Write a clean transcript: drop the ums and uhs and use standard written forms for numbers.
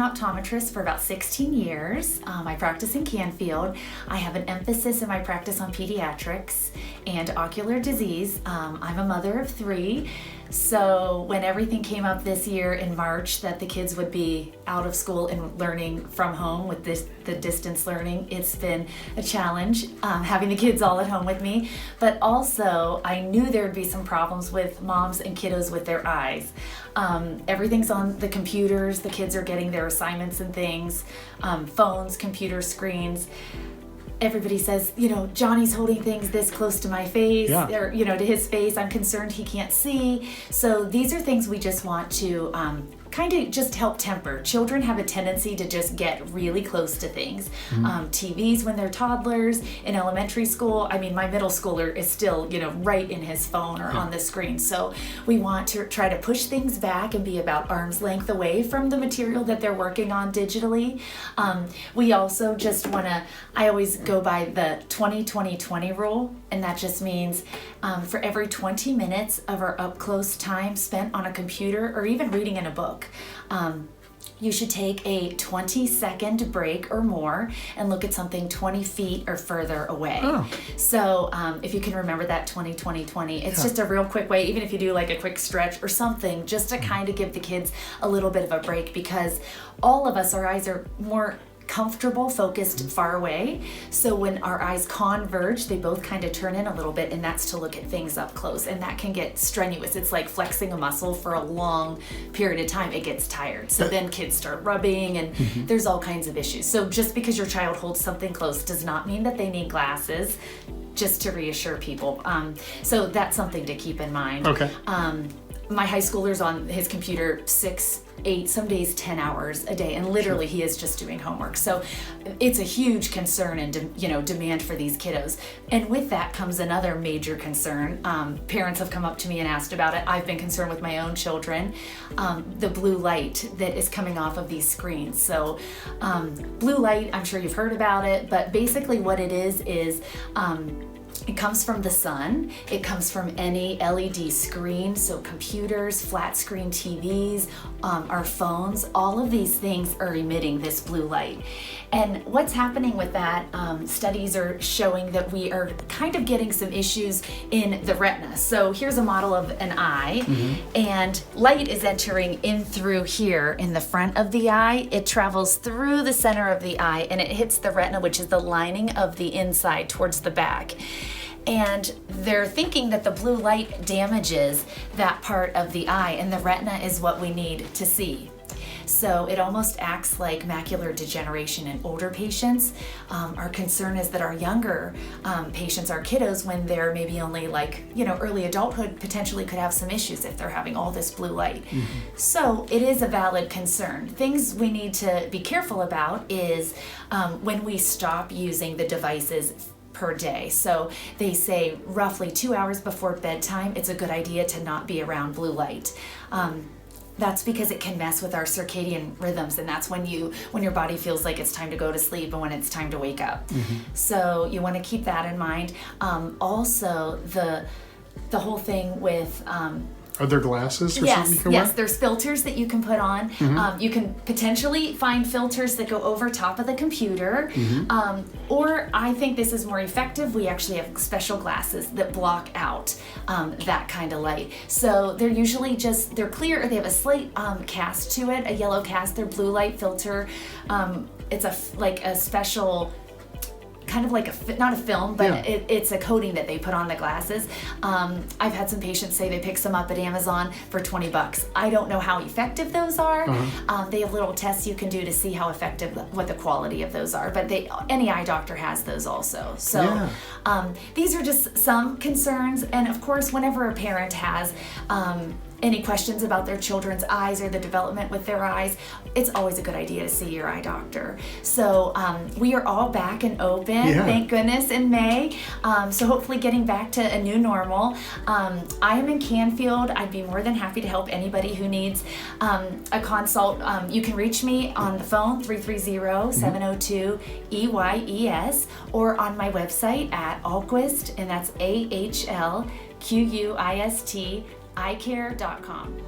optometrist for about 16 years. I practice in Canfield. I have an emphasis in my practice on pediatrics and ocular disease. I'm a mother of 3. So when everything came up this year in March that the kids would be out of school and learning from home with the distance learning, it's been a challenge having the kids all at home with me. But also I knew there would be some problems with moms and kiddos with their eyes. Everything's on the computers. The kids are getting their assignments and things, phones, computer screens. Everybody says, Johnny's holding things this close to my face, or, to his face. I'm concerned he can't see. So these are things we just want to kind of just help temper. Children have a tendency to just get really close to things. TVs when they're toddlers, in elementary school. I mean, my middle schooler is still, right in his phone or on the screen. So we want to try to push things back and be about arm's length away from the material that they're working on digitally. We also just want to, I always go by the 20-20-20 rule, and that just means for every 20 minutes of our up-close time spent on a computer or even reading in a book, you should take a 20-second break or more and look at something 20 feet or further away. So if you can remember that 20-20-20, it's just a real quick way, even if you do like a quick stretch or something, just to kind of give the kids a little bit of a break, because all of us, our eyes are more comfortable, focused far away. So when our eyes converge, they both kind of turn in a little bit, and that's to look at things up close. And that can get strenuous. It's like flexing a muscle for a long period of time. It gets tired. So then kids start rubbing, and there's all kinds of issues. So just because your child holds something close does not mean that they need glasses, just to reassure people. So that's something to keep in mind. Okay. My high schooler's on his computer 6, 8, some days 10 hours a day, and literally he is just doing homework. So it's a huge concern and demand for these kiddos. And with that comes another major concern. Parents have come up to me and asked about it. I've been concerned with my own children, the blue light that is coming off of these screens. So blue light, I'm sure you've heard about it, but basically what it is it comes from the sun. It comes from any LED screen, so computers, flat screen TVs, our phones, all of these things are emitting this blue light. And what's happening with that, studies are showing that we are kind of getting some issues in the retina. So here's a model of an eye, and light is entering in through here in the front of the eye. It travels through the center of the eye, and it hits the retina, which is the lining of the inside towards the back. And they're thinking that the blue light damages that part of the eye, and the retina is what we need to see. So it almost acts like macular degeneration in older patients. Our concern is that our younger patients, our kiddos, when they're maybe only early adulthood, potentially could have some issues if they're having all this blue light. So it is a valid concern. Things we need to be careful about is when we stop using the devices per day. So they say roughly 2 hours before bedtime, it's a good idea to not be around blue light. That's because it can mess with our circadian rhythms, and that's when your body feels like it's time to go to sleep and when it's time to wake up. So you want to keep that in mind. Also, the whole thing with are there glasses or something you can wear? Yes, there's filters that you can put on. You can potentially find filters that go over top of the computer. Or I think this is more effective. We actually have special glasses that block out that kind of light. So they're usually they're clear, or they have a slight cast to it, a yellow cast. They're blue light filter. It's a special, kind of like not a film, but it's a coating that they put on the glasses. I've had some patients say they pick some up at Amazon for $20. I don't know how effective those are. They have little tests you can do to see how effective, what the quality of those are, but any eye doctor has those also. So these are just some concerns, and of course whenever a parent has any questions about their children's eyes or the development with their eyes, it's always a good idea to see your eye doctor. So we are all back and open, thank goodness, in May. So hopefully getting back to a new normal. I am in Canfield. I'd be more than happy to help anybody who needs a consult. You can reach me on the phone, 330-702-EYES, or on my website at Ahlquist, and that's AHLQUIST, eyecare.com.